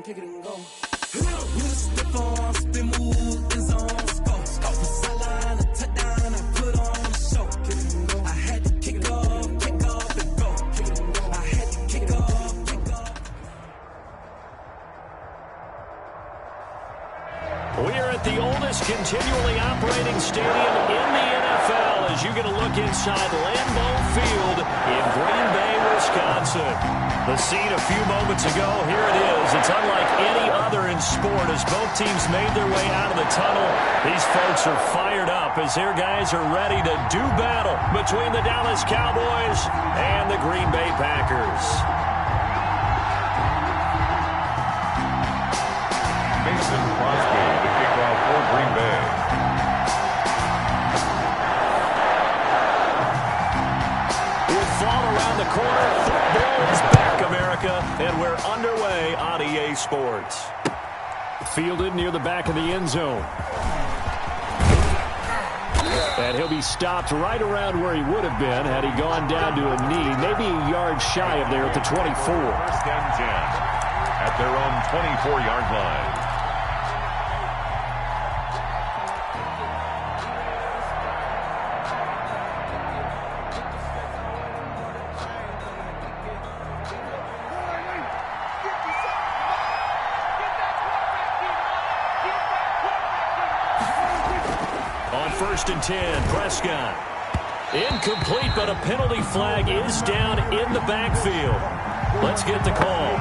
kick it and go. With a stiff arm, spin move, end zone, score. From sideline to touchdown, I put on the show. Kick it and go. I had to kick off and go. Kick it and go. I had to kick off. We are at the oldest continually operating stadium in the NFL as you get a look inside Lambeau Field in Green Bay, Wisconsin. The scene a few moments ago, here it is. It's unlike any other in sport as both teams made their way out of the tunnel. These folks are fired up as their guys are ready to do battle between the Dallas Cowboys and the Green Bay Packers. Mason Crosby, the kickoff for Green Bay. With fall around the corner, football is back, America, and we're underway on EA Sports. Fielded near the back of the end zone. And he'll be stopped right around where he would have been had he gone down to a knee, maybe a yard shy of there at the 24. First and 10 at their own 24-yard line. First and 10, Prescott. Incomplete, but a penalty flag is down in the backfield. Let's get the call.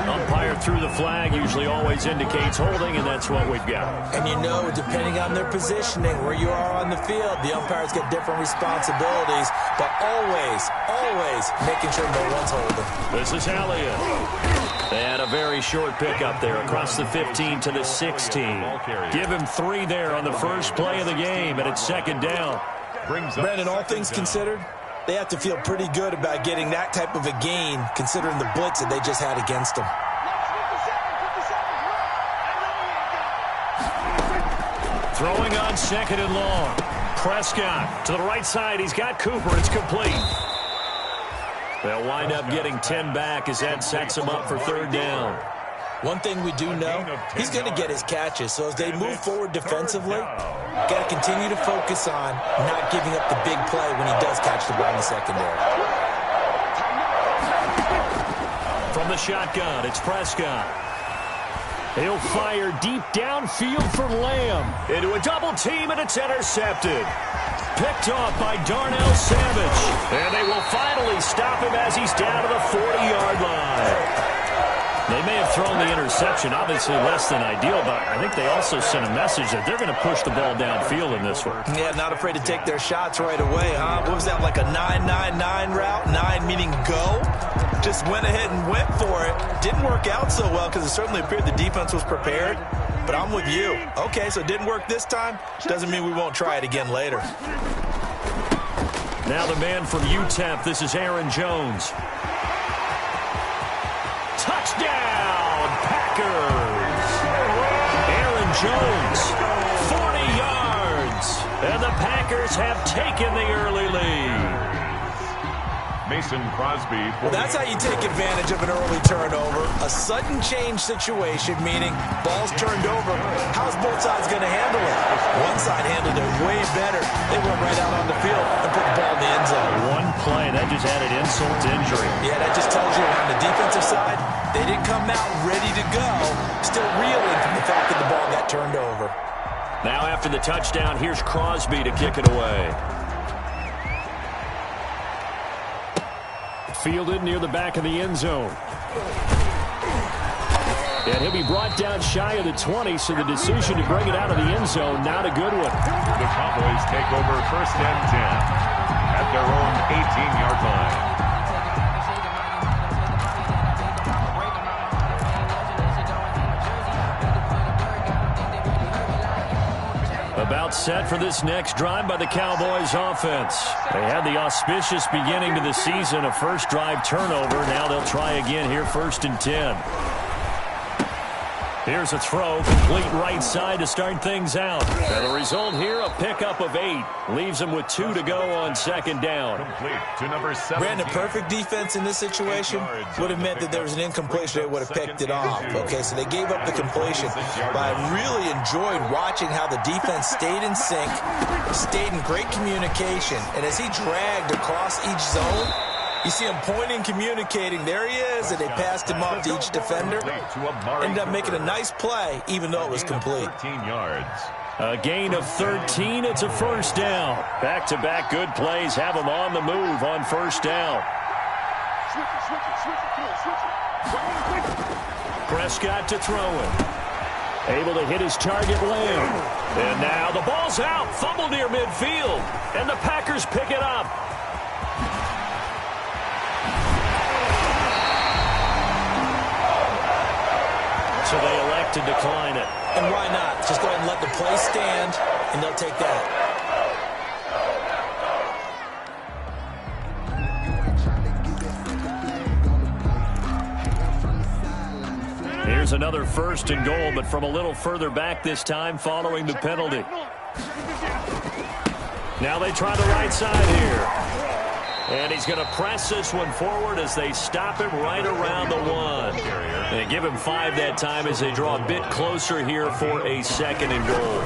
Umpire threw the flag, usually always indicates holding, and that's what we've got. And you know, depending on their positioning, where you are on the field, the umpires get different responsibilities, but always making sure no one's holding. This is Elliott. And a very short pickup there across the 15 to the 16. Give him 3 there on the first play of the game, and it's second down. Brandon, all things considered, they have to feel pretty good about getting that type of a gain, considering the blitz that they just had against them. Throwing on second and long. Prescott to the right side. He's got Cooper. It's complete. They'll wind up getting 10 back as that sets him up for third down. One thing we do know, he's going to get his catches. So as they move forward defensively, got to continue to focus on not giving up the big play when he does catch the ball in the secondary. From the shotgun, it's Prescott. He'll fire deep downfield for Lamb. Into a double team, and it's intercepted. Picked off by Darnell Savage. And they will finally stop him as he's down to the 40-yard line. They may have thrown the interception, obviously less than ideal, but I think they also sent a message that they're going to push the ball downfield in this one. Yeah, not afraid to take their shots right away, huh? What was that, like a 9-9-9 route? 9 meaning go? Just went ahead and went for it. Didn't work out so well because it certainly appeared the defense was prepared. But I'm with you. Okay, so it didn't work this time. Doesn't mean we won't try it again later. Now the man from UTEP, this is Aaron Jones. Touchdown, Packers! Aaron Jones, 40 yards. And the Packers have taken the early lead. Mason Crosby. Well, that's how you take advantage of an early turnover. A sudden change situation, meaning ball's turned over. How's both sides going to handle it? One side handled it way better. They went right out on the field and put the ball in the end zone. One play, that just added insult to injury. Yeah, that just tells you on the defensive side, they didn't come out ready to go. Still reeling from the fact that the ball got turned over. Now after the touchdown, here's Crosby to kick it away. Fielded near the back of the end zone. And he'll be brought down shy of the 20, so the decision to bring it out of the end zone, not a good one. The Cowboys take over first and 10 at their own 18-yard line. About set for this next drive by the Cowboys offense. They had the auspicious beginning to the season, a first drive turnover. Now they'll try again here, first and 10. Here's a throw, complete right side to start things out. And the result here, a pickup of 8. Leaves him with 2 to go on second down. Complete to number 7. Brandon, perfect defense in this situation would have meant that there was an incompletion. They would have picked it off. Okay, so they gave up the completion. But I really enjoyed watching how the defense stayed in sync, stayed in great communication. And as he dragged across each zone, you see him pointing, communicating. There he is, and they passed him off to each defender. Ended up making a nice play, even though it was complete. 13 yards. A gain of 13. It's a first down. Back-to-back good plays have him on the move on first down. Prescott to throw it. Able to hit his target Lamb. And now the ball's out. Fumble near midfield. And the Packers pick it up. So they elect to decline it. And why not? Just go ahead and let the play stand, and they'll take that. Here's another first and goal, but from a little further back this time following the penalty. Now they try the right side here. And he's going to press this one forward as they stop him right around the 1. They give him 5 that time as they draw a bit closer here for a second and goal.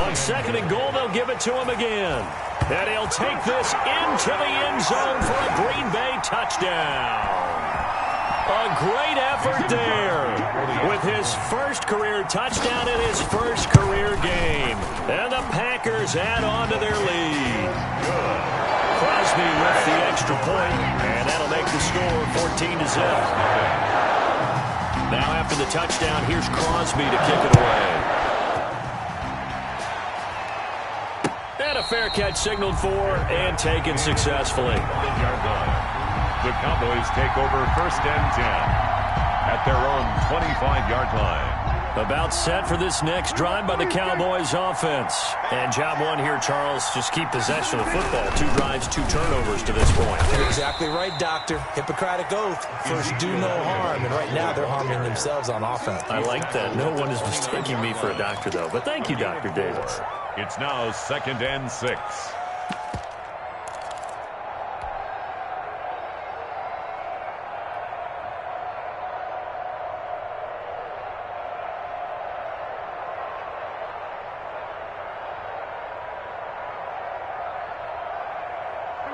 On second and goal, they'll give it to him again. And he'll take this into the end zone for a Green Bay touchdown. A great effort there with his first career touchdown in his first career game. And the Packers add on to their lead. Crosby with the extra point, and that'll make the score 14-0. Now after the touchdown, here's Crosby to kick it away. And a fair catch signaled for and taken successfully. The Cowboys take over first and 10 at their own 25-yard line. About set for this next drive by the Cowboys offense. And job one here, Charles, just keep possession of the football. 2 drives, 2 turnovers to this point. You're exactly right, Doctor. Hippocratic oath. First, do no harm. And right now, they're harming themselves on offense. I like that. No one is mistaking me for a doctor, though. But thank you, Dr. Davis. It's now 2nd and 6.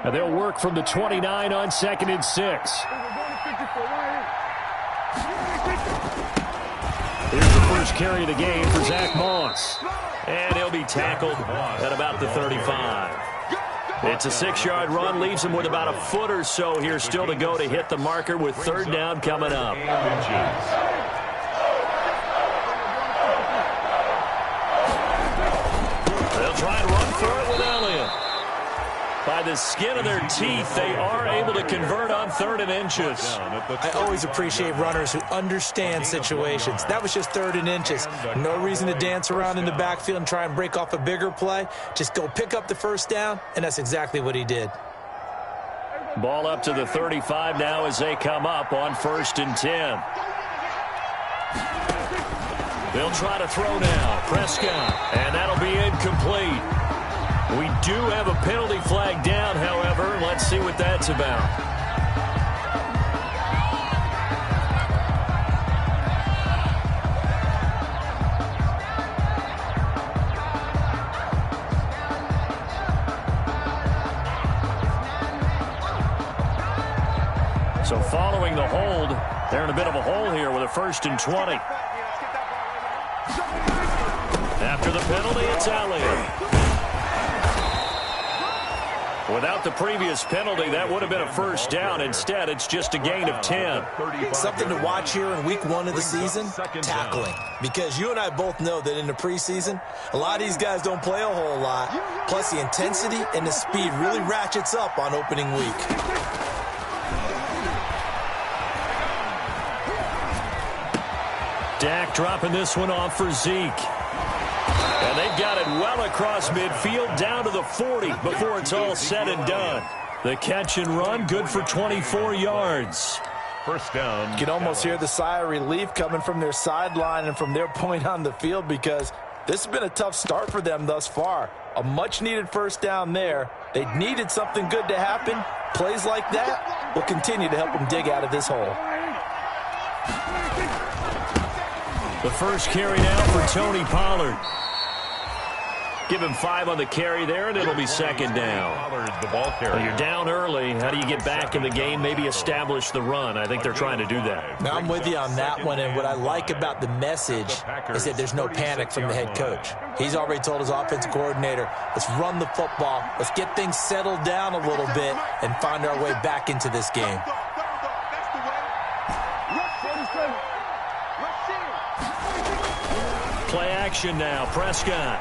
And they'll work from the 29 on 2nd and 6. Here's the first carry of the game for Zach Moss. And he'll be tackled at about the 35. It's a 6-yard run, leaves him with about a foot or so here still to go to hit the marker with 3rd down coming up. They'll try and run for it with Elliott. By the skin of their teeth, they are able to convert on 3rd and inches. I always appreciate runners who understand situations. That was just 3rd and inches. No reason to dance around in the backfield and try and break off a bigger play. Just go pick up the first down, and that's exactly what he did. Ball up to the 35 now as they come up on 1st and 10. They'll try to throw now. Prescott, and that'll be incomplete. We do have a penalty flag down, however. Let's see what that's about. So following the hold, they're in a bit of a hole here with a 1st and 20. After the penalty, it's Elliott. Without the previous penalty, that would have been a first down. Instead, it's just a gain of 10. Something to watch here in week 1 of the season, tackling. Because you and I both know that in the preseason, a lot of these guys don't play a whole lot. Plus, the intensity and the speed really ratchets up on opening week. Dak dropping this one off for Zeke. And they've got it well across midfield down to the 40 before it's all said and done. The catch and run good for 24 yards. First down. You can almost hear the sigh of relief coming from their sideline and from their point on the field, because this has been a tough start for them thus far. A much-needed first down there. They needed something good to happen. Plays like that will continue to help them dig out of this hole. The first carry now for Tony Pollard. Give him 5 on the carry there, and it'll be second down. The ball carrier. Well, you're down early. How do you get back in the game, maybe establish the run? I think they're trying to do that. Now, I'm with you on that one, and what I like about the message is that there's no panic from the head coach. He's already told his offensive coordinator, let's run the football, let's get things settled down a little bit, and find our way back into this game. Play action now. Prescott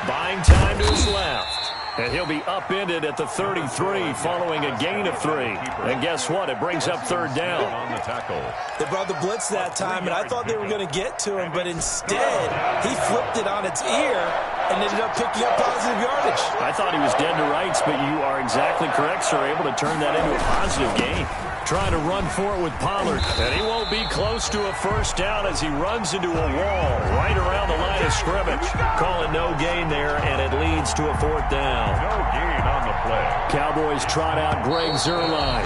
buying time to his left. And he'll be upended at the 33 following a gain of 3. And guess what? It brings up third down. On the tackle. They brought the blitz that time, and I thought they were going to get to him, but instead he flipped it on its ear and ended up picking up positive yardage. I thought he was dead to rights, but you are exactly correct, sir. Able to turn that into a positive gain. Trying to run for it with Pollard, and he won't be close to a first down as he runs into a wall right around the line of scrimmage. Calling no gain there, and it leads to a fourth down. No gain on the play. Cowboys trot out Greg Zuerlein.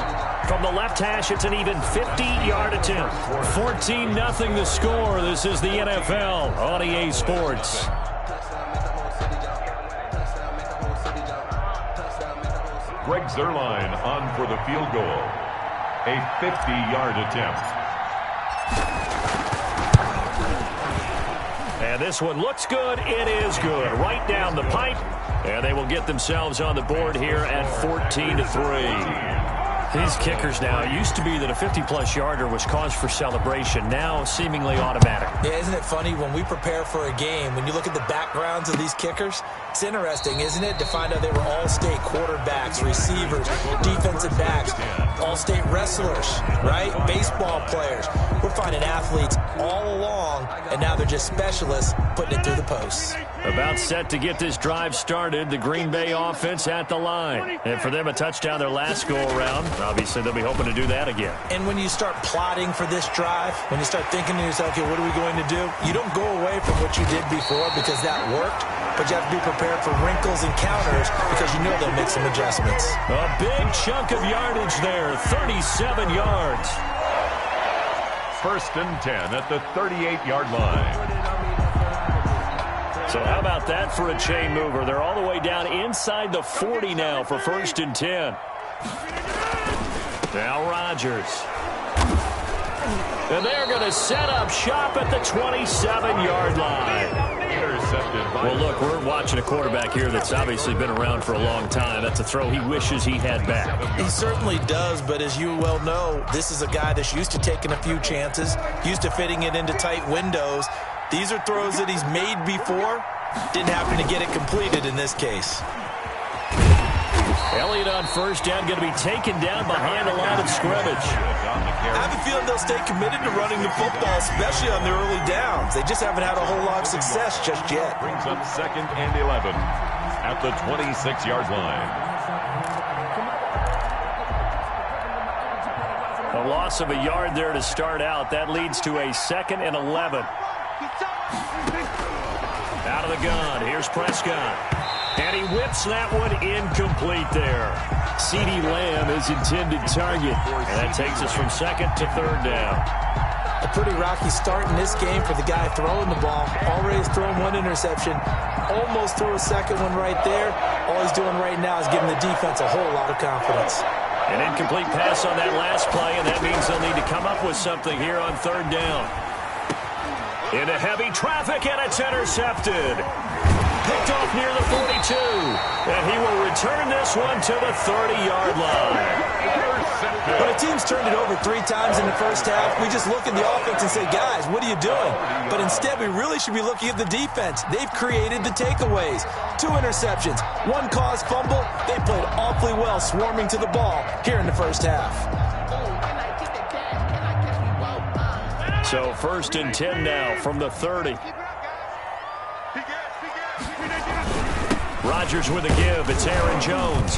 From the left hash, it's an even 50-yard attempt. 14-0 the score. This is the NFL on EA Sports. Greg Zuerlein on for the field goal. A 50-yard attempt. And this one looks good. It is good. Right down the pipe. And they will get themselves on the board here at 14-3. These kickers now, it used to be that a 50-plus yarder was cause for celebration. Now seemingly automatic. Yeah, isn't it funny when we prepare for a game, when you look at the backgrounds of these kickers, it's interesting, isn't it, to find out they were all-state quarterbacks, receivers, defensive backs, all-state wrestlers, right? Baseball players. We're finding athletes all along, and now they're just specialists putting it through the posts. About set to get this drive started, the Green Bay offense at the line. And for them, a touchdown their last go-around. Obviously, they'll be hoping to do that again. And when you start plotting for this drive, when you start thinking to yourself, okay, what are we going to do? You don't go away from what you did before because that worked, but you have to be prepared for wrinkles and counters because you know they'll make some adjustments. A big chunk of yardage there, 37 yards. First and 10 at the 38-yard line. So how about that for a chain mover? They're all the way down inside the 40 now for first and 10. Now Rodgers. And they're going to set up shop at the 27-yard line. Well, look, we're watching a quarterback here that's obviously been around for a long time. That's a throw he wishes he had back. He certainly does, but as you well know, this is a guy that's used to taking a few chances, used to fitting it into tight windows. These are throws that he's made before. Didn't happen to get it completed in this case. Elliott on first down, going to be taken down behind the line of scrimmage. I have a feeling they'll stay committed to running the football, especially on their early downs. They just haven't had a whole lot of success just yet. Brings up second and 11 at the 26-yard line. A loss of a yard there to start out. That leads to a second and 11. Out of the gun. Here's Prescott. And he whips that one incomplete there. CeeDee Lamb is intended target. And that takes us from second to third down. A pretty rocky start in this game for the guy throwing the ball. Already has thrown one interception. Almost threw a second one right there. All he's doing right now is giving the defense a whole lot of confidence. An incomplete pass on that last play, and that means they'll need to come up with something here on third down. Into heavy traffic, and it's intercepted. Picked off near the 42, and he will return this one to the 30-yard line. When a team's turned it over 3 times in the first half, we just look at the offense and say, guys, what are you doing? But instead, we really should be looking at the defense. They've created the takeaways. 2 interceptions, 1 caused fumble. They played awfully well swarming to the ball here in the first half. So first and 10 now from the 30. Rodgers with a give. It's Aaron Jones.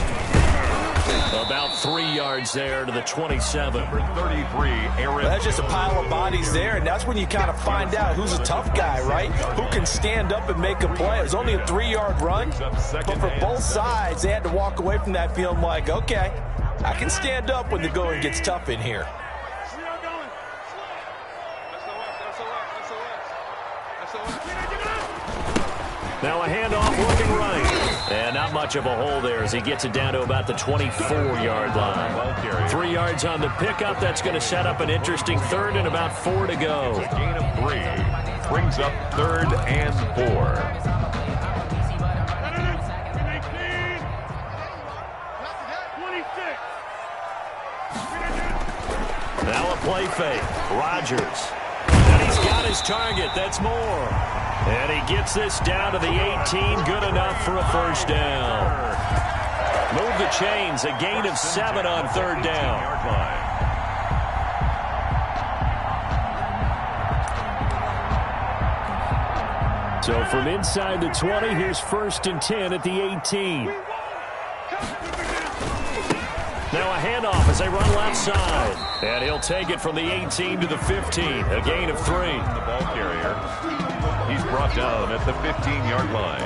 About 3 yards there to the 27. Number 33, Aaron. Well, that's just a pile of bodies there, and that's when you kind of find out who's a tough guy, right? Who can stand up and make a play. It was only a 3-yard run, but for both sides, they had to walk away from that feeling like, okay, I can stand up when the going gets tough in here. Now a handoff looking right. And not much of a hole there as he gets it down to about the 24-yard line. 3 yards on the pickup. That's going to set up an interesting third and about 4 to go. It's a gain of 3. Brings up 3rd and 4. Now a play fake. Rodgers. And he's got his target. That's more. And he gets this down to the 18. Good enough for a first down. Move the chains. A gain of 7 on 3rd down. So from inside the 20, here's 1st and 10 at the 18. Now a handoff as they run left side. And he'll take it from the 18 to the 15. A gain of 3. The ball carrier. He's brought down at the 15-yard line.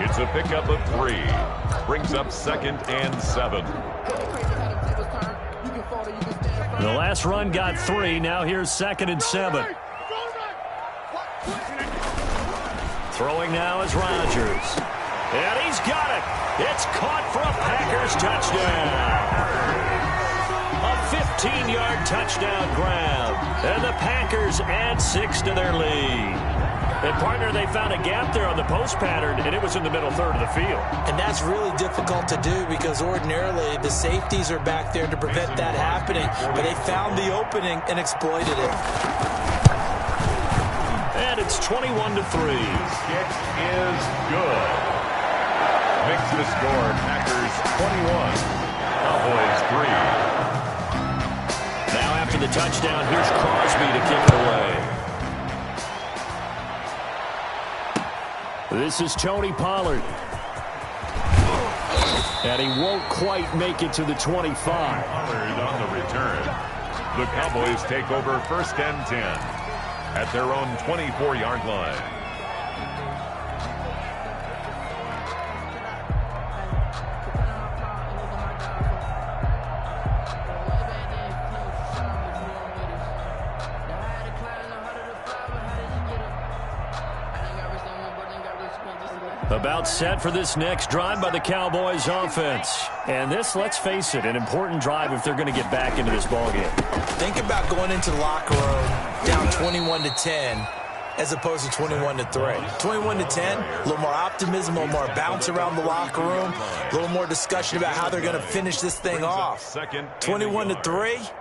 It's a pickup of 3. Brings up 2nd and 7. The last run got 3. Now here's 2nd and 7. Throwing now is Rodgers. And he's got it. It's caught for a Packers touchdown. A 15-yard touchdown grab. And the Packers add 6 to their lead. And, partner, they found a gap there on the post pattern, and it was in the middle third of the field. And that's really difficult to do because ordinarily the safeties are back there to prevent that happening. But they found the opening and exploited it. And it's 21-3. Kick is good. Makes the score Packers 21. Cowboys 3. Now after the touchdown, here's Crosby to kick it away. This is Tony Pollard. And he won't quite make it to the 25. Pollard on the return. The Cowboys take over 1st and 10 at their own 24-yard line. About set for this next drive by the Cowboys offense. And this, let's face it, an important drive if they're going to get back into this ballgame. Think about going into the locker room down 21-10 as opposed to 21-3. 21-10, a little more optimism, a little more bounce around the locker room, a little more discussion about how they're going to finish this thing off. 21-3,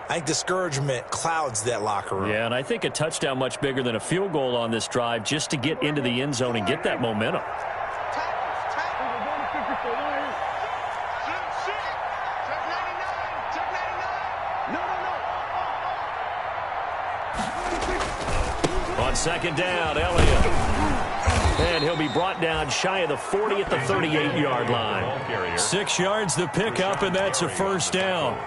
I think discouragement clouds that locker room. Yeah, and I think a touchdown much bigger than a field goal on this drive just to get into the end zone and get that momentum. On 2nd down, Elliott. And he'll be brought down shy of the 40 at the 38-yard line. 6 yards the pickup, and that's a first down.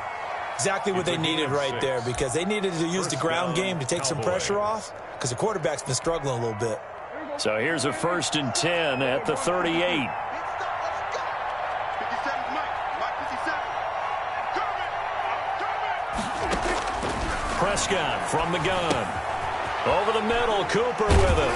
Exactly what they needed right there because they needed to use the ground game to take some pressure off because the quarterback's been struggling a little bit. So here's a 1st and 10 at the 38. Prescott from the gun. Over the middle, Cooper with it.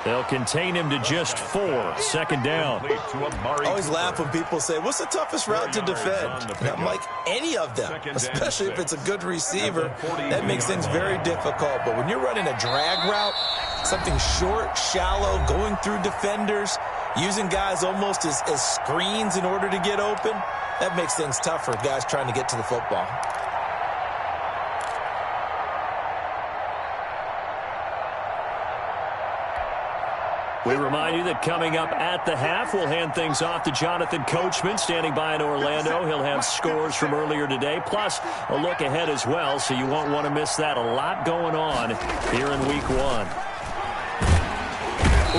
They'll contain him to just 4. 2nd down. I always laugh when people say, what's the toughest route to defend? And I'm like, any of them, especially if it's a good receiver. That makes things very difficult. But when you're running a drag route, something short, shallow, going through defenders, using guys almost as screens in order to get open, that makes things tough for guys trying to get to the football. We remind you that coming up at the half, we'll hand things off to Jonathan Coachman, standing by in Orlando. He'll have scores from earlier today, plus a look ahead as well, so you won't want to miss that. A lot going on here in Week 1.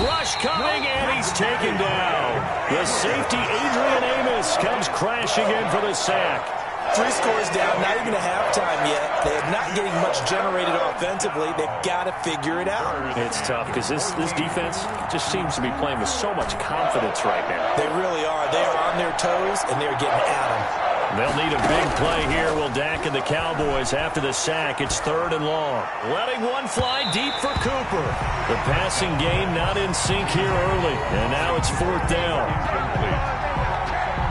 Rush coming, and he's taken down. The safety, Adrian Amos, comes crashing in for the sack. 3 scores down, not even a halftime yet. They are not getting much generated offensively. They've got to figure it out. It's tough because this defense just seems to be playing with so much confidence right now. They really are. They are on their toes, and they're getting at them. They'll need a big play here. Will Dak and the Cowboys after the sack. It's 3rd and long. Letting one fly deep for Cooper. The passing game not in sync here early. And now it's 4th down.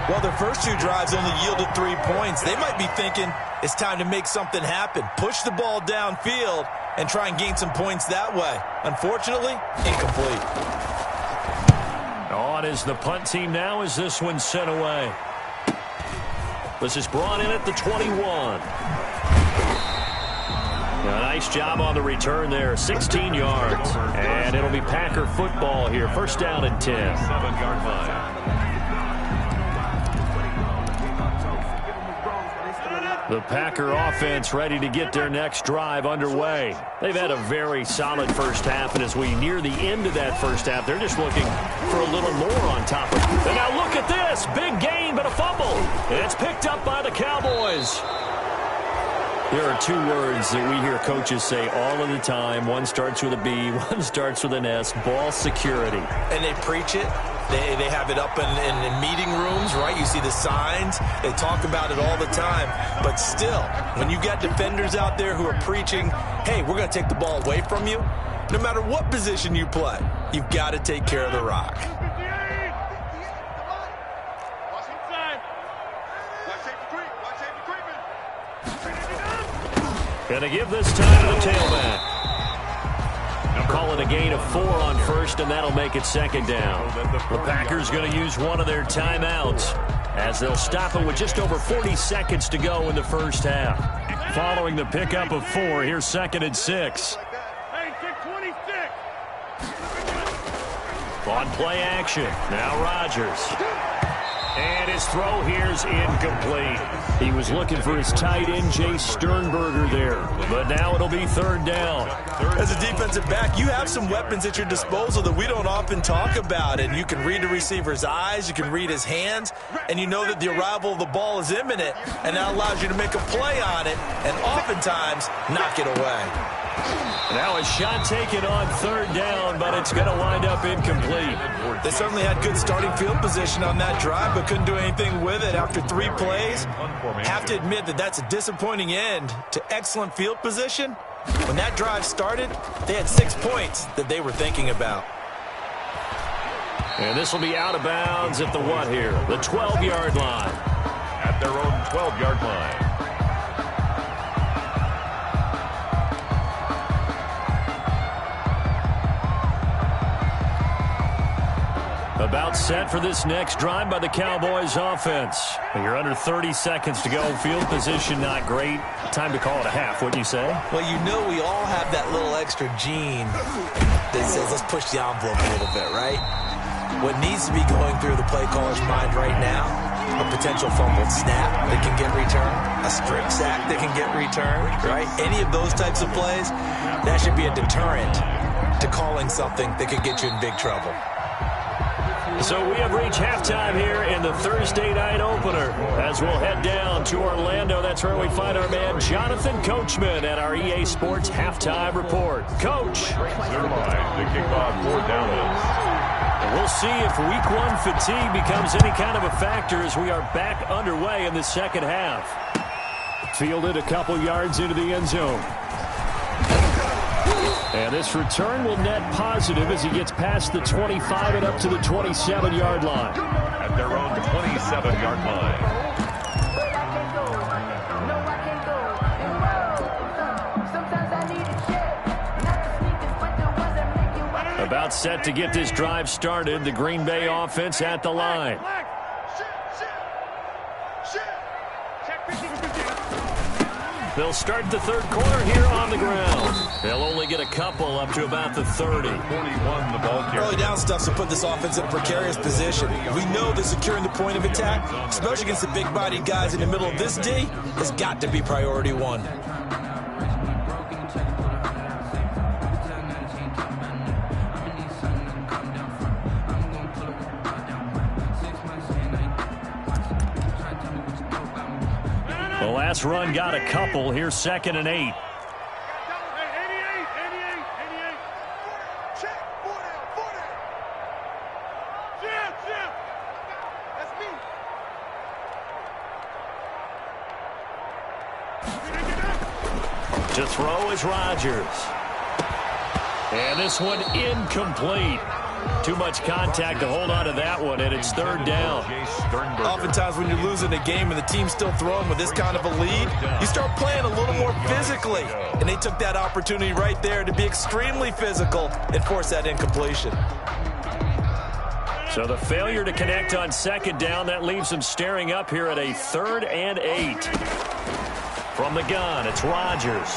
Well, their first 2 drives only yielded 3 points. They might be thinking it's time to make something happen. Push the ball downfield and try and gain some points that way. Unfortunately, incomplete. On is the punt team now as this one's sent away. This is brought in at the 21. A nice job on the return there, 16 yards. And it'll be Packer football here, 1st down and 10. 7-yard line. The Packer offense ready to get their next drive underway. They've had a very solid first half, and as we near the end of that first half, they're just looking for a little more on top of it. And now look at this. Big gain, but a fumble. And it's picked up by the Cowboys. There are 2 words that we hear coaches say all of the time. One starts with a B, one starts with an S, ball security. And they preach it. They have it up in meeting rooms, right? You see the signs. They talk about it all the time. But still, when you got defenders out there who are preaching, hey, we're going to take the ball away from you, no matter what position you play, you've got to take care of the rock. Going to give this time to the tailback. Call it a gain of 4 on 1st, and that'll make it 2nd down. The Packers going to use one of their timeouts as they'll stop it with just over 40 seconds to go in the first half. Following the pickup of 4, here's 2nd and 6. On play action, now Rodgers. And his throw here's incomplete. He was looking for his tight end, Jay Sternberger there. But now it'll be 3rd down. As a defensive back, you have some weapons at your disposal that we don't often talk about. And you can read the receiver's eyes, you can read his hands, and you know that the arrival of the ball is imminent. And that allows you to make a play on it and oftentimes knock it away. Now a shot taken on 3rd down, but it's going to wind up incomplete. They certainly had good starting field position on that drive, but couldn't do anything with it after 3 plays. Have to admit that that's a disappointing end to excellent field position. When that drive started, they had 6 points that they were thinking about. And this will be out of bounds at the what here? The 12-yard line. At their own 12-yard line. About set for this next drive by the Cowboys offense. You're under 30 seconds to go. Field position not great. Time to call it a half, wouldn't you say? Well, you know we all have that little extra gene that says let's push the envelope a little bit, right? What needs to be going through the play caller's mind right now, a potential fumbled snap that can get returned, a strip sack that can get returned, right? Any of those types of plays, that should be a deterrent to calling something that could get you in big trouble. So we have reached halftime here in the Thursday night opener as we'll head down to Orlando. That's where we find our man Jonathan Coachman at our EA Sports Halftime Report. Coach. They're live to kick off 4th down. We'll see if week 1 fatigue becomes any kind of a factor as we are back underway in the second half. Fielded a couple yards into the end zone. And this return will net positive as he gets past the 25 and up to the 27-yard line. At their own 27-yard line. About set to get this drive started. The Green Bay offense at the line. They'll start the 3rd quarter here on the ground. They'll only get a couple up to about the 30. 41 the ball carrier. Early down stuff to put this offense in a precarious position. We know that securing the point of attack, especially against the big-bodied guys in the middle of this D, has got to be priority 1. The last run got a couple. Here's 2nd and 8. To throw is Rodgers. And this one incomplete. Too much contact to hold on to that one, and it's 3rd down. Oftentimes when you're losing a game and the team's still throwing with this kind of a lead, you start playing a little more physically. And they took that opportunity right there to be extremely physical and force that incompletion. So the failure to connect on 2nd down, that leaves them staring up here at a 3rd and 8. From the gun, it's Rodgers.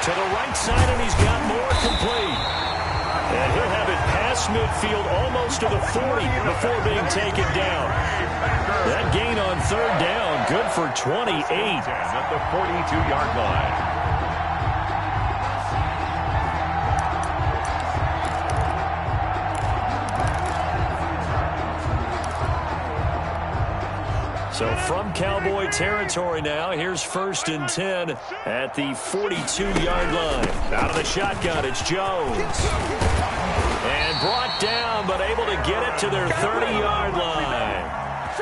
To the right side, and he's got more complete. And he'll have it past midfield almost to the 40 before being taken down. That gain on 3rd down, good for 28. At the 42-yard line. So from Cowboy territory now, here's 1st and 10 at the 42-yard line. Out of the shotgun, it's Jones. And brought down, but able to get it to their 30-yard line.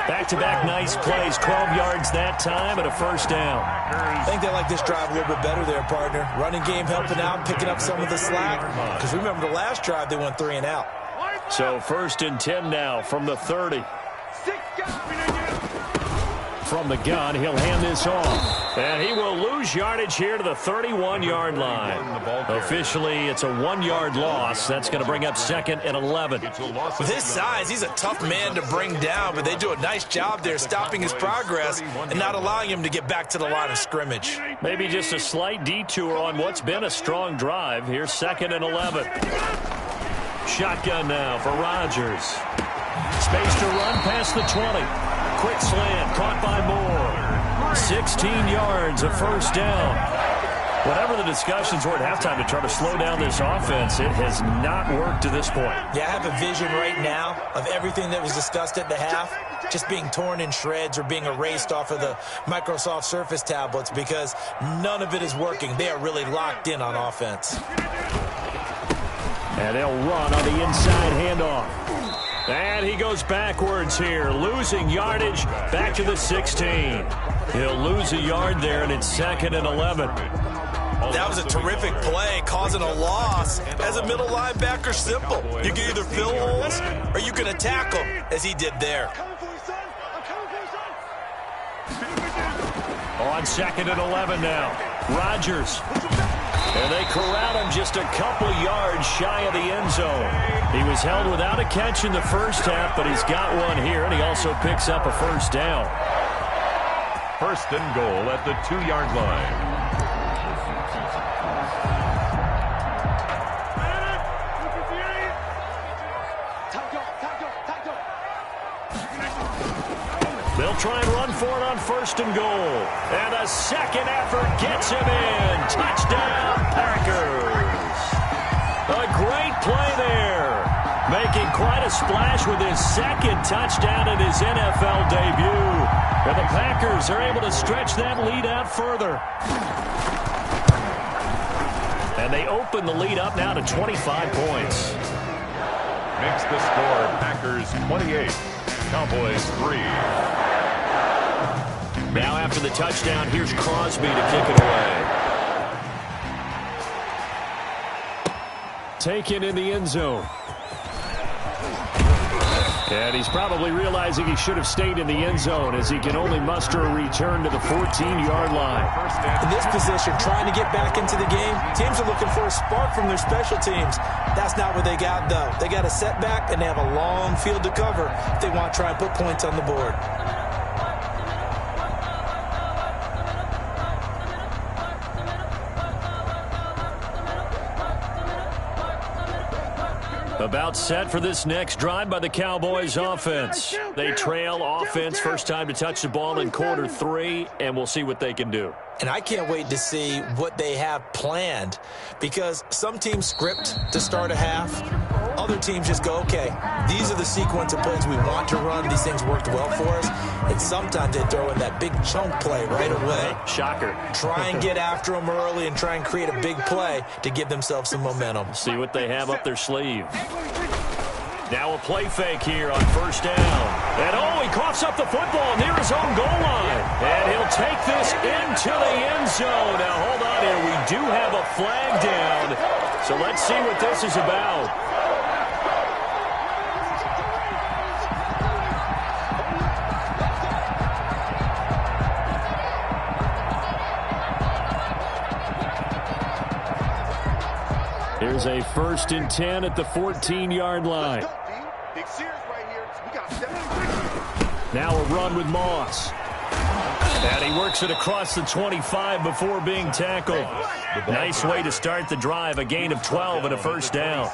Back-to-back nice plays, 12 yards that time and a 1st down. I think they like this drive a little bit better there, partner. Running game helping out, picking up some of the slack. Because remember the last drive, they went 3 and out. So 1st and 10 now from the 30. From the gun, he'll hand this off. And he will lose yardage here to the 31-yard line. Officially, it's a 1-yard loss. That's going to bring up 2nd and 11. With his size, he's a tough man to bring down, but they do a nice job there stopping his progress and not allowing him to get back to the line of scrimmage. Maybe just a slight detour on what's been a strong drive. Here's 2nd and 11. Shotgun now for Rodgers. Space to run past the 20. Quick slant, caught by Moore. 16 yards, a 1st down. Whatever the discussions were at halftime to try to slow down this offense, it has not worked to this point. Yeah, I have a vision right now of everything that was discussed at the half just being torn in shreds or being erased off of the Microsoft Surface tablets because none of it is working. They are really locked in on offense. And they'll run on the inside handoff. And he goes backwards here, losing yardage back to the 16. He'll lose a yard there, and it's 2nd and 11. That was a terrific play, causing a loss. As a middle linebacker, simple. You can either fill holes or you can attack them, as he did there. On 2nd and 11 now, Rodgers. And they corral him just a couple yards shy of the end zone. He was held without a catch in the first half, but he's got one here, and he also picks up a 1st down. 1st and goal at the 2-yard line. They'll try and run for it on 1st and goal. And a second effort gets him in. Touchdown, Packers. A great play there. Making quite a splash with his 2nd touchdown in his NFL debut. And the Packers are able to stretch that lead out further. And they open the lead up now to 25 points. Makes the score Packers 28, Cowboys 3. Now after the touchdown, here's Crosby to kick it away. Taken in the end zone. And he's probably realizing he should have stayed in the end zone as he can only muster a return to the 14-yard line. In this position, trying to get back into the game, teams are looking for a spark from their special teams. That's not what they got, though. They got a setback, and they have a long field to cover if they want to try and put points on the board. About set for this next drive by the Cowboys offense. They trail offense, first time to touch the ball in quarter 3, and we'll see what they can do. And I can't wait to see what they have planned because some teams script to start a half. other teams just go, okay, these are the sequence of plays we want to run. These things worked well for us. And sometimes they throw in that big chunk play right away. Shocker. Try and get after them early and try and create a big play to give themselves some momentum. See what they have up their sleeve. Now a play fake here on first down. And he coughs up the football near his own goal line. And he'll take this into the end zone. Now hold on here. We do have a flag down. So let's see what this is about. Here's a 1st and 10 at the 14-yard line. Now a run with Moss. And he works it across the 25 before being tackled. Nice way to start the drive. A gain of 12 and a first down.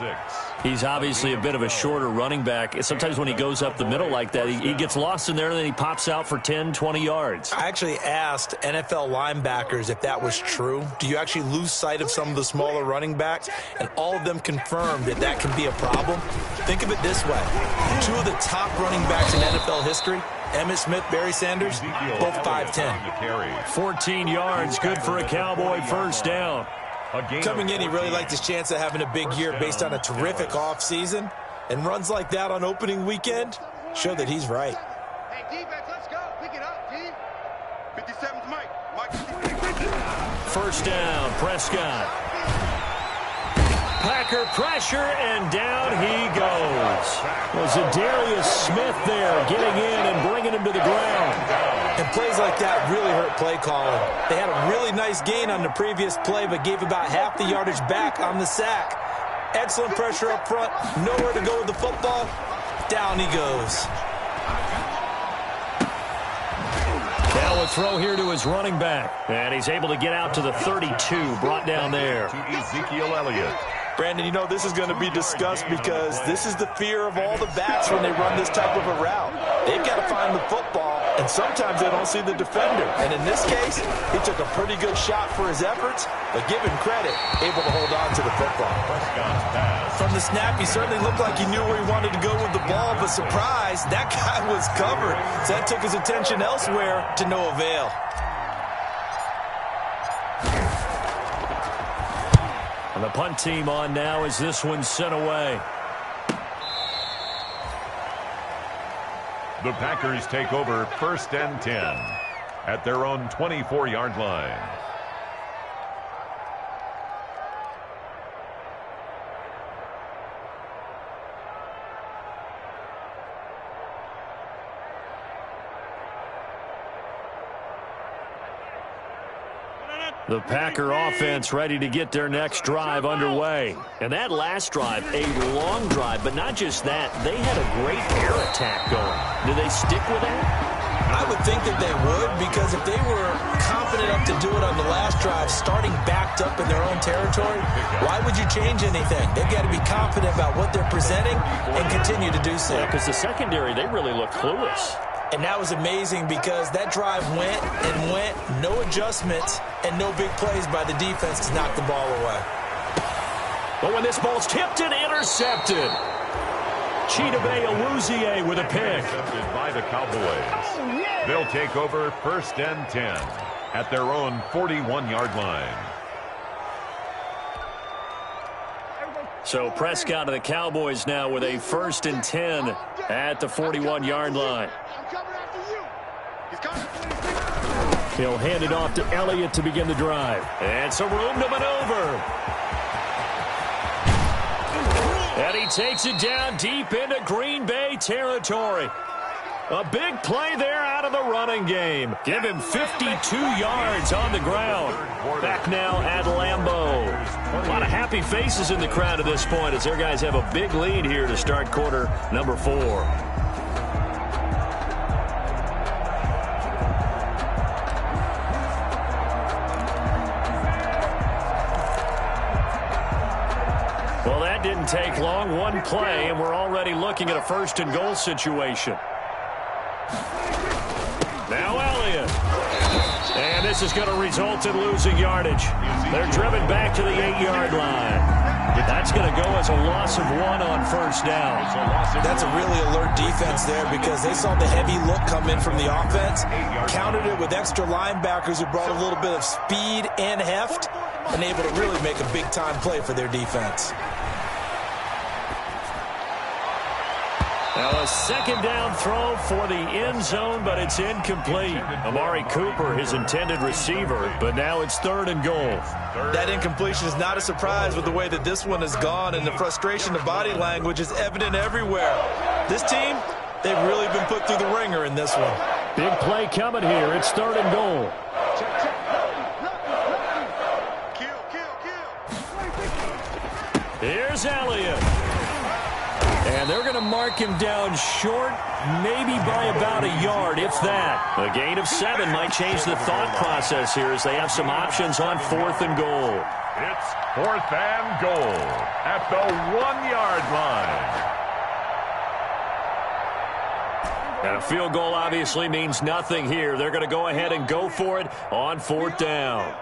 He's obviously a bit of a shorter running back. Sometimes when he goes up the middle like that, he gets lost in there and then he pops out for 10, 20 yards. I actually asked NFL linebackers if that was true. Do you actually lose sight of some of the smaller running backs? And all of them confirmed that that can be a problem. Think of it this way. 2 of the top running backs in NFL history, Emmitt Smith, Barry Sanders, both 5'10". 14 yards, good for a Cowboy first down. Coming in, he really liked his chance of having a big year based on a terrific offseason. And runs like that on opening weekend show that he's right. Hey, defense, let's go. Pick it up, D. 57's Mike. First down, Prescott. Packer pressure, and down he goes. Was Darius Smith there getting in and bringing him to the ground. And plays like that really hurt play calling. They had a really nice gain on the previous play, but gave about half the yardage back on the sack. Excellent pressure up front. Nowhere to go with the football. Down he goes. Now a throw here to his running back. And he's able to get out to the 32, brought down there. To Ezekiel Elliott. Brandon, you know this is going to be discussed because this is the fear of all the backs when they run this type of a route. They've got to find the football, and sometimes they don't see the defender. And in this case, he took a pretty good shot for his efforts, but give him credit, able to hold on to the football. From the snap, he certainly looked like he knew where he wanted to go with the ball, but surprise, that guy was covered. So that took his attention elsewhere to no avail. And the punt team on now as this one's sent away. The Packers take over 1st and 10 at their own 24-yard line. The Packer offense ready to get their next drive underway. And that last drive, a long drive, but not just that. They had a great air attack going. Do they stick with that? I would think that they would, because if they were confident enough to do it on the last drive, starting backed up in their own territory, why would you change anything? They've got to be confident about what they're presenting and continue to do so. Because the secondary, they really look clueless. And that was amazing because that drive went and went, no adjustments, and no big plays by the defense to knock the ball away. But when this ball's tipped and intercepted, Chidobe Awuzie with a pick. Intercepted by the Cowboys. They'll take over 1st and 10 at their own 41-yard line. So Prescott of the Cowboys now with a 1st and 10 at the 41-yard line. He'll hand it off to Elliott to begin the drive. And some room to maneuver. And he takes it down deep into Green Bay territory. A big play there out of the running game. Give him 52 yards on the ground. Back now at Lambeau. A lot of happy faces in the crowd at this point as their guys have a big lead here to start quarter number 4. Well, that didn't take long. One play, and we're already looking at a 1st and goal situation. Now Elliott. And this is going to result in losing yardage. They're driven back to the 8-yard line. That's going to go as a loss of 1 on first down. That's a really alert defense there because they saw the heavy look come in from the offense, countered it with extra linebackers who brought a little bit of speed and heft, and able to really make a big-time play for their defense. Now a second down throw for the end zone, but it's incomplete. Amari Cooper, his intended receiver, but now it's 3rd and goal. That incompletion is not a surprise with the way that this one has gone, and the frustration of body language is evident everywhere. This team, they've really been put through the ringer in this one. Big play coming here. It's 3rd and goal. Here's Elliott. And they're going to mark him down short, maybe by about a yard, if that. A gain of 7 might change the thought process here as they have some options on 4th and goal. It's 4th and goal at the 1-yard line. And a field goal obviously means nothing here. They're going to go ahead and go for it on 4th down.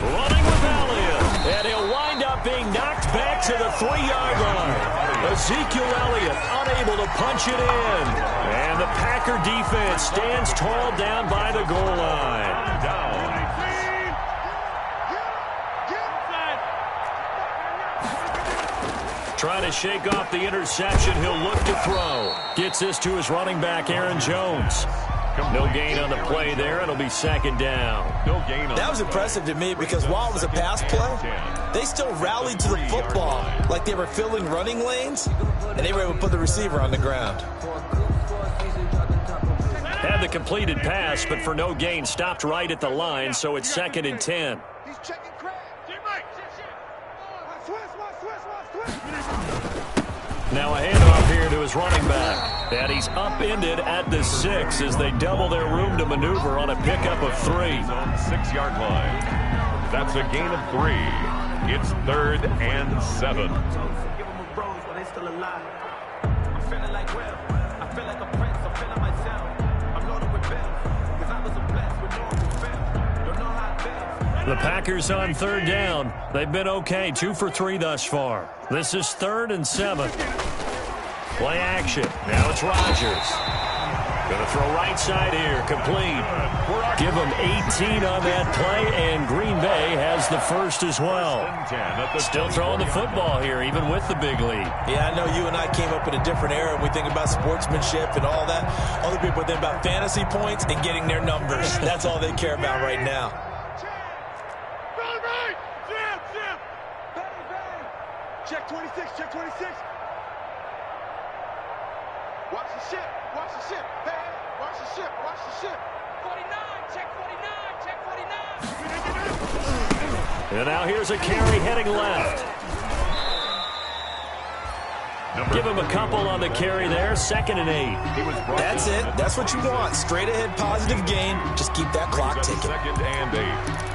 Running with Elliott. And he'll wind up being knocked back to the 3-yard line. Ezekiel Elliott unable to punch it in. And the Packer defense stands tall down by the goal line. Trying to shake off the interception. He'll look to throw. Gets this to his running back, Aaron Jones. No gain on the play there. It'll be 2nd down. That was impressive to me because while it was a pass play, they still rallied to the football like they were filling running lanes, and they were able to put the receiver on the ground. Had the completed pass, but for no gain, stopped right at the line, so it's 2nd and 10. Now a handoff here to his running back. And he's upended at the 6 as they double their room to maneuver on a pickup of 3. On the 6-yard line. That's a gain of 3. It's 3rd and 7. The Packers on 3rd down. They've been okay, 2 for 3 thus far. This is 3rd and 7. Play action. Now it's Rodgers. Going to throw right side here. Complete. Give him 18 on that play, and Green Bay has the first as well. Still throwing the football here, even with the big lead. Yeah, I know you and I came up in a different era, and we think about sportsmanship and all that. Other people think about fantasy points and getting their numbers. That's all they care about right now. Check 26, check 26. Watch the ship, watch the ship. Hey, watch the ship, watch the ship. 49, check 49, check 49. And now here's a carry heading left. Give him a couple on the carry there, 2nd and 8. That's it. That's what you want. Straight ahead, positive gain. Just keep that clock ticking. 2nd and 8.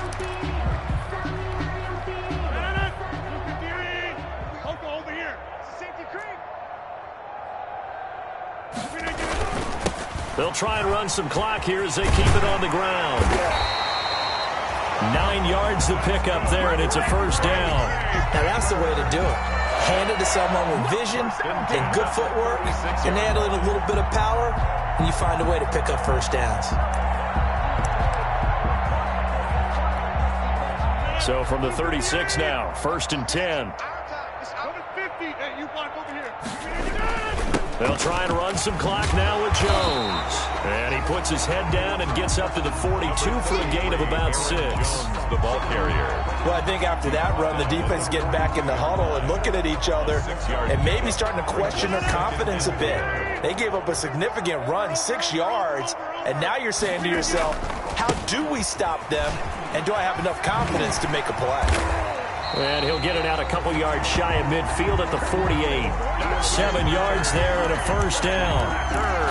They'll try and run some clock here as they keep it on the ground. 9 yards to pick up there, and it's a 1st down. Now that's the way to do it. Hand it to someone with vision and good footwork, and handle it a little bit of power, and you find a way to pick up 1st downs. So from the 36 now, 1st and 10. They'll try and run some clock now with Jones. And he puts his head down and gets up to the 42 for a gain of about 6. The ball carrier. Well, I think after that run, the defense getting back in the huddle and looking at each other and maybe starting to question their confidence a bit. They gave up a significant run, 6 yards, and now you're saying to yourself, how do we stop them, and do I have enough confidence to make a play? And he'll get it out a couple yards shy of midfield at the 48. 7 yards there and a 1st down.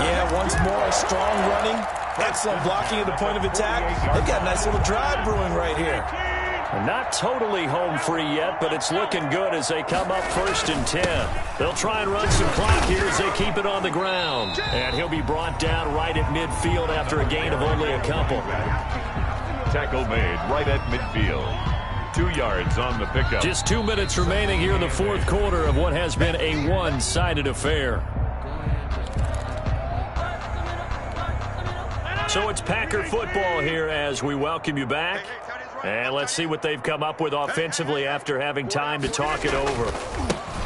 Yeah, once more, strong running. Excellent blocking at the point of attack. They've got a nice little drive brewing right here. Not totally home free yet, but it's looking good as they come up 1st and 10. They'll try and run some clock here as they keep it on the ground. And he'll be brought down right at midfield after a gain of only a couple. Tackle made right at midfield. 2 yards on the pickup. Just 2 minutes remaining here in the fourth quarter of what has been a one-sided affair. So it's Packer football here as we welcome you back. And let's see what they've come up with offensively after having time to talk it over.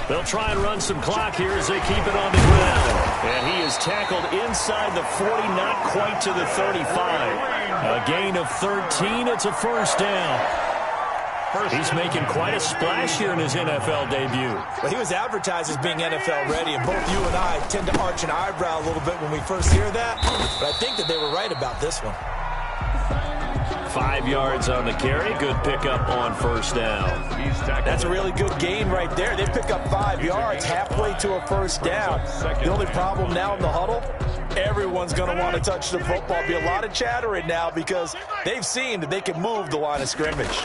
They'll try and run some clock here as they keep it on the ground. And he is tackled inside the 40, not quite to the 35. A gain of 13. It's a first down. He's making quite a splash here in his NFL debut. Well, he was advertised as being NFL ready, and both you and I tend to arch an eyebrow a little bit when we first hear that. But I think that they were right about this one. 5 yards on the carry. Good pickup on first down. That's a really good gain right there. They pick up 5 yards halfway to a first down. The only problem now in the huddle, everyone's going to want to touch the football. Be a lot of chattering now because they've seen that they can move the line of scrimmage.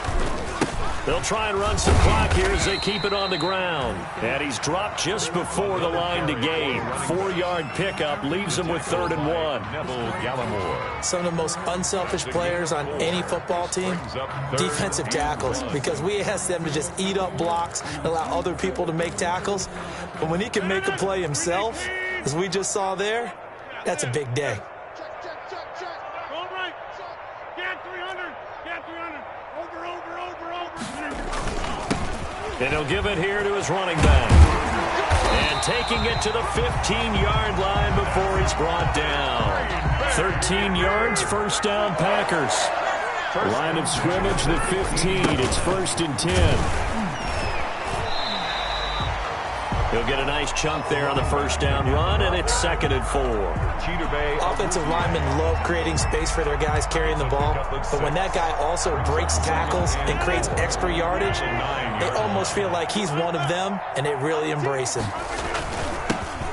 They'll try and run some clock here as they keep it on the ground. And he's dropped just before the line to gain. 4-yard pickup leaves him with 3rd and 1. Some of the most unselfish players on any football team, defensive tackles, because we ask them to just eat up blocks and allow other people to make tackles. But when he can make a play himself, as we just saw there, that's a big day. And he'll give it here to his running back. And taking it to the 15-yard line before he's brought down. 13 yards, first down, Packers. Line of scrimmage, the 15. It's 1st and 10. He'll get a nice chunk there on the first down run, and it's 2nd and 4. Offensive linemen love creating space for their guys carrying the ball, but when that guy also breaks tackles and creates extra yardage, they almost feel like he's one of them, and they really embrace him.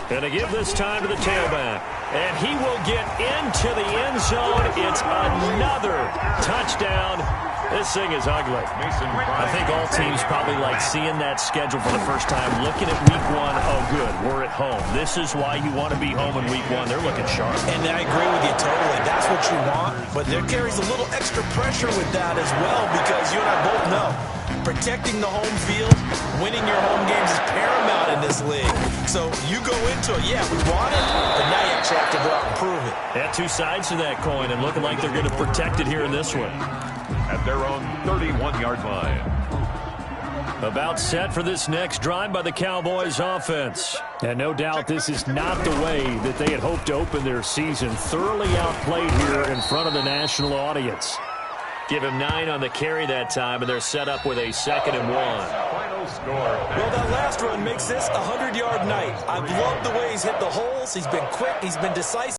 And to give this time to the tailback. And he will get into the end zone. It's another touchdown. This thing is ugly. I think all teams probably like seeing that schedule for the first time, looking at week 1. Oh, good, we're at home. This is why you want to be home in week 1. They're looking sharp. And I agree with you totally. That's what you want. But there carries a little extra pressure with that as well because you and I both know protecting the home field, winning your home games is paramount in this league. So you go into it, yeah, we want it, but now you actually have to go out and prove it. Yeah, 2 sides to that coin, and looking like they're going to protect it here in this one. At their own 31-yard line. About set for this next drive by the Cowboys offense. And no doubt this is not the way that they had hoped to open their season. Thoroughly outplayed here in front of the national audience. Give him 9 on the carry that time, and they're set up with a 2nd and 1. Well, that last run makes this a 100-yard night. I've loved the way he's hit the holes. He's been quick. He's been decisive.